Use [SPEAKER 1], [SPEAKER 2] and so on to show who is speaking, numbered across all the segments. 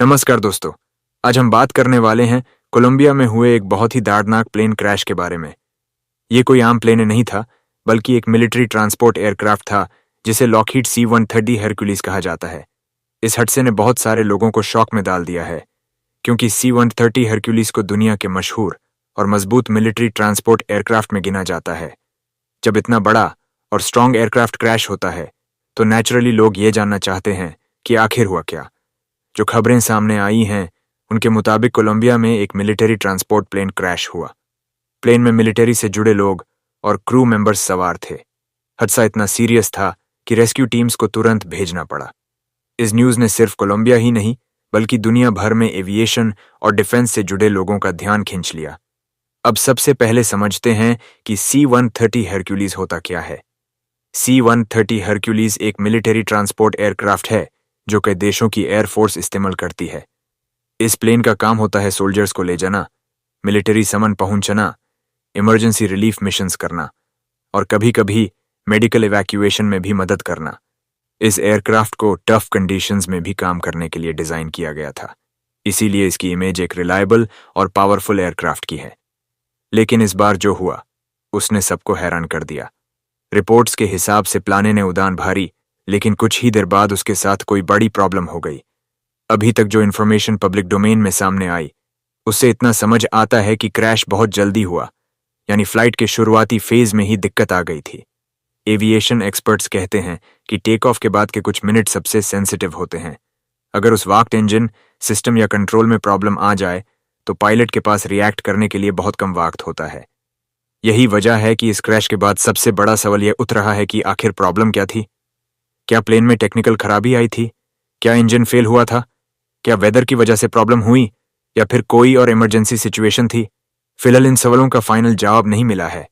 [SPEAKER 1] नमस्कार दोस्तों। आज हम बात करने वाले हैं कोलंबिया में हुए एक बहुत ही दर्दनाक प्लेन क्रैश के बारे में। ये कोई आम प्लेन नहीं था, बल्कि एक मिलिट्री ट्रांसपोर्ट एयरक्राफ्ट था जिसे लॉकहीड C-130 हरक्यूलिस कहा जाता है। इस हादसे ने बहुत सारे लोगों को शॉक में डाल दिया है, क्योंकि C-130 हरक्यूलिस को दुनिया के मशहूर और मजबूत मिलिट्री ट्रांसपोर्ट एयरक्राफ्ट में गिना जाता है। जब इतना बड़ा और स्ट्रॉन्ग एयरक्राफ्ट क्रैश होता है, तो नेचुरली लोग ये जानना चाहते हैं कि आखिर हुआ क्या। जो खबरें सामने आई हैं, उनके मुताबिक कोलंबिया में एक मिलिट्री ट्रांसपोर्ट प्लेन क्रैश हुआ। प्लेन में मिलिट्री से जुड़े लोग और क्रू मेंबर्स सवार थे। हादसा इतना सीरियस था कि रेस्क्यू टीम्स को तुरंत भेजना पड़ा। इस न्यूज़ ने सिर्फ कोलंबिया ही नहीं, बल्कि दुनिया भर में एविएशन और डिफेंस से जुड़े लोगों का ध्यान खींच लिया। अब सबसे पहले समझते हैं कि C-130 हरक्यूलिस होता क्या है। C-130 हरक्यूलिस एक मिलिट्री ट्रांसपोर्ट एयरक्राफ्ट है जो कई देशों की एयरफोर्स इस्तेमाल करती है। इस प्लेन का काम होता है सोल्जर्स को ले जाना, मिलिट्री समन पहुंचना, इमरजेंसी रिलीफ मिशंस करना और कभी-कभी मेडिकल इवैक्यूएशन में भी मदद करना। इस एयरक्राफ्ट को टफ कंडीशंस में भी काम करने के लिए डिजाइन किया गया था, इसीलिए इसकी इमेज एक रिलायबल और पावरफुल एयरक्राफ्ट की है। लेकिन इस बार जो हुआ, उसने सबको हैरान कर दिया। रिपोर्ट्स के हिसाब से प्लान ने उड़ान भरी, लेकिन कुछ ही देर बाद उसके साथ कोई बड़ी प्रॉब्लम हो गई। अभी तक जो इन्फॉर्मेशन पब्लिक डोमेन में सामने आई, उससे इतना समझ आता है कि क्रैश बहुत जल्दी हुआ, यानी फ्लाइट के शुरुआती फेज में ही दिक्कत आ गई थी। एविएशन एक्सपर्ट्स कहते हैं कि टेक ऑफ के बाद के कुछ मिनट सबसे सेंसिटिव होते हैं। अगर उस वक्त इंजन, सिस्टम या कंट्रोल में प्रॉब्लम आ जाए, तो पायलट के पास रिएक्ट करने के लिए बहुत कम वक्त होता है। यही वजह है कि इस क्रैश के बाद सबसे बड़ा सवाल यह उठ रहा है कि आखिर प्रॉब्लम क्या थी। क्या प्लेन में टेक्निकल खराबी आई थी? क्या इंजन फेल हुआ था? क्या वेदर की वजह से प्रॉब्लम हुई, या फिर कोई और इमरजेंसी सिचुएशन थी? फिलहाल इन सवालों का फाइनल जवाब नहीं मिला है।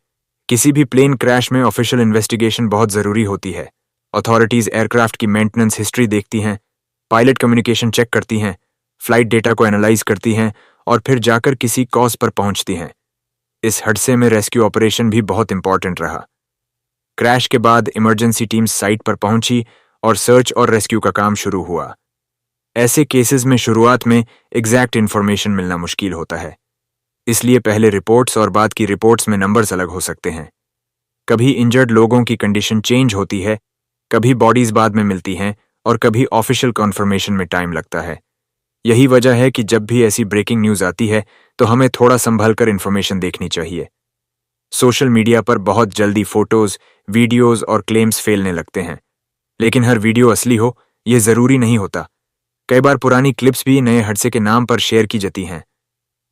[SPEAKER 1] किसी भी प्लेन क्रैश में ऑफिशियल इन्वेस्टिगेशन बहुत जरूरी होती है। अथॉरिटीज एयरक्राफ्ट की मेंटेनेंस हिस्ट्री देखती हैं, पायलट कम्युनिकेशन चेक करती हैं, फ्लाइट डेटा को एनालाइज करती हैं और फिर जाकर किसी कॉज पर पहुंचती हैं। इस हादसे में रेस्क्यू ऑपरेशन भी बहुत इंपॉर्टेंट रहा। क्रैश के बाद इमरजेंसी टीम्स साइट पर पहुंची और सर्च और रेस्क्यू का काम शुरू हुआ। ऐसे केसेस में शुरुआत में एग्जैक्ट इन्फॉर्मेशन मिलना मुश्किल होता है, इसलिए पहले रिपोर्ट्स और बाद की रिपोर्ट्स में नंबर्स अलग हो सकते हैं। कभी इंजर्ड लोगों की कंडीशन चेंज होती है, कभी बॉडीज बाद में मिलती हैं और कभी ऑफिशियल कन्फर्मेशन में टाइम लगता है। यही वजह है कि जब भी ऐसी ब्रेकिंग न्यूज आती है, तो हमें थोड़ा संभल कर इन्फॉर्मेशन देखनी चाहिए। सोशल मीडिया पर बहुत जल्दी फोटोज, वीडियोज और क्लेम्स फैलने लगते हैं, लेकिन हर वीडियो असली हो ये जरूरी नहीं होता। कई बार पुरानी क्लिप्स भी नए हादसे के नाम पर शेयर की जाती हैं,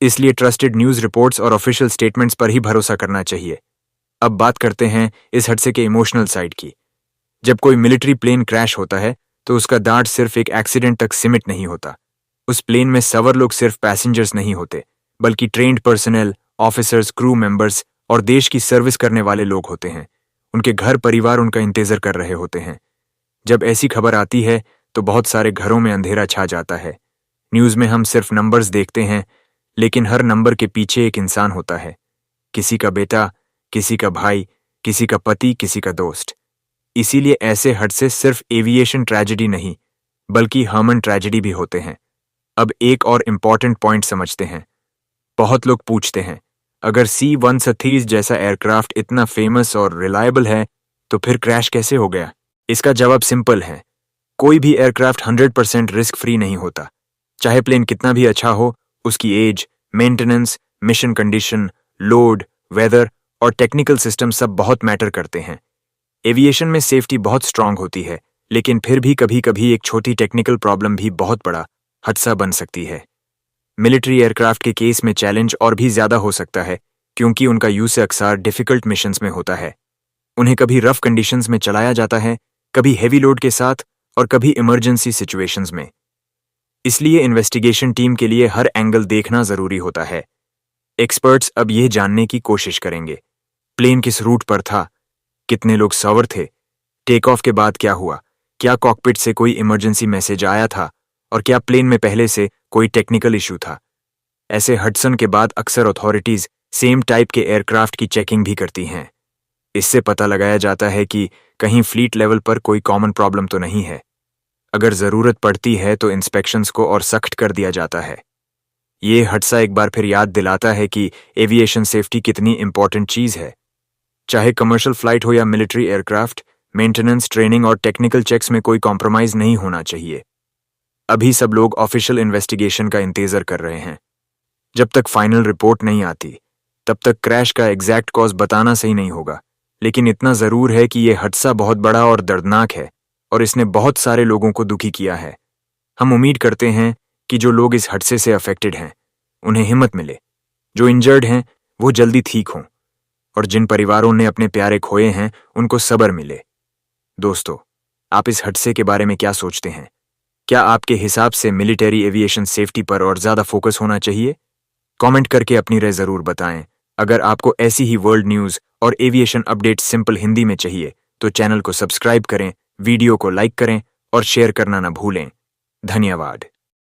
[SPEAKER 1] इसलिए ट्रस्टेड न्यूज रिपोर्ट्स और ऑफिशियल स्टेटमेंट्स पर ही भरोसा करना चाहिए। अब बात करते हैं इस हादसे के इमोशनल साइड की। जब कोई मिलिट्री प्लेन क्रैश होता है, तो उसका दर्द सिर्फ एक एक्सीडेंट तक सीमित नहीं होता। उस प्लेन में सवार लोग सिर्फ पैसेंजर्स नहीं होते, बल्कि trained personnel, officers, crew members और देश की सर्विस करने वाले लोग होते हैं। उनके घर परिवार उनका इंतजार कर रहे होते हैं। जब ऐसी खबर आती है, तो बहुत सारे घरों में अंधेरा छा जाता है। न्यूज़ में हम सिर्फ नंबर्स देखते हैं, लेकिन हर नंबर के पीछे एक इंसान होता है। किसी का बेटा, किसी का भाई, किसी का पति, किसी का दोस्त। इसीलिए ऐसे हादसे सिर्फ एविएशन ट्रेजेडी नहीं, बल्कि ह्यूमन ट्रेजेडी भी होते हैं। अब एक और इम्पॉर्टेंट पॉइंट समझते हैं। बहुत लोग पूछते हैं, अगर C-130 जैसा एयरक्राफ्ट इतना फेमस और रिलायबल है, तो फिर क्रैश कैसे हो गया? इसका जवाब सिंपल है। कोई भी एयरक्राफ्ट 100% रिस्क फ्री नहीं होता। चाहे प्लेन कितना भी अच्छा हो, उसकी age, maintenance, mission condition, load, weather और टेक्निकल सिस्टम सब बहुत मैटर करते हैं। एविएशन में सेफ्टी बहुत स्ट्रांग होती है, लेकिन फिर भी कभी-कभी एक छोटी टेक्निकल प्रॉब्लम भी बहुत बड़ा हादसा बन सकती है। मिलिट्री एयरक्राफ्ट के केस में चैलेंज और भी ज्यादा हो सकता है, क्योंकि उनका यूज अक्सर डिफिकल्ट मिशंस में होता है। उन्हें कभी रफ कंडीशंस में चलाया जाता है, कभी हेवी लोड के साथ और कभी इमरजेंसी सिचुएशंस में। इसलिए इन्वेस्टिगेशन टीम के लिए हर एंगल देखना जरूरी होता है। एक्सपर्ट्स अब यह जानने की कोशिश करेंगे, प्लेन किस रूट पर था, कितने लोग सवार थे, टेक ऑफ के बाद क्या हुआ, क्या कॉकपिट से कोई इमरजेंसी मैसेज आया था और क्या प्लेन में पहले से कोई टेक्निकल इशू था। ऐसे हडसन के बाद अक्सर अथॉरिटीज सेम टाइप के एयरक्राफ्ट की चेकिंग भी करती हैं। इससे पता लगाया जाता है कि कहीं फ्लीट लेवल पर कोई कॉमन प्रॉब्लम तो नहीं है। अगर ज़रूरत पड़ती है तो इंस्पेक्शंस को और सख्त कर दिया जाता है। ये हादसा एक बार फिर याद दिलाता है कि एविएशन सेफ्टी कितनी इंपॉर्टेंट चीज़ है। चाहे कमर्शियल फ्लाइट हो या मिलिट्री एयरक्राफ्ट, मेंटेनेंस, ट्रेनिंग और टेक्निकल चेक्स में कोई कॉम्प्रोमाइज़ नहीं होना चाहिए। अभी सब लोग ऑफिशियल इन्वेस्टिगेशन का इंतजार कर रहे हैं। जब तक फाइनल रिपोर्ट नहीं आती, तब तक क्रैश का एग्जैक्ट कॉज बताना सही नहीं होगा। लेकिन इतना ज़रूर है कि यह हादसा बहुत बड़ा और दर्दनाक है और इसने बहुत सारे लोगों को दुखी किया है। हम उम्मीद करते हैं कि जो लोग इस हादसे से अफेक्टेड हैं, उन्हें हिम्मत मिले। जो इंजर्ड हैं, वो जल्दी ठीक हों और जिन परिवारों ने अपने प्यारे खोए हैं, उनको सब्र मिले। दोस्तों, आप इस हादसे के बारे में क्या सोचते हैं? क्या आपके हिसाब से मिलिट्री एविएशन सेफ्टी पर और ज़्यादा फोकस होना चाहिए? कमेंट करके अपनी राय ज़रूर बताएं। अगर आपको ऐसी ही वर्ल्ड न्यूज़ और एविएशन अपडेट्स सिंपल हिंदी में चाहिए, तो चैनल को सब्सक्राइब करें, वीडियो को लाइक करें और शेयर करना न भूलें। धन्यवाद।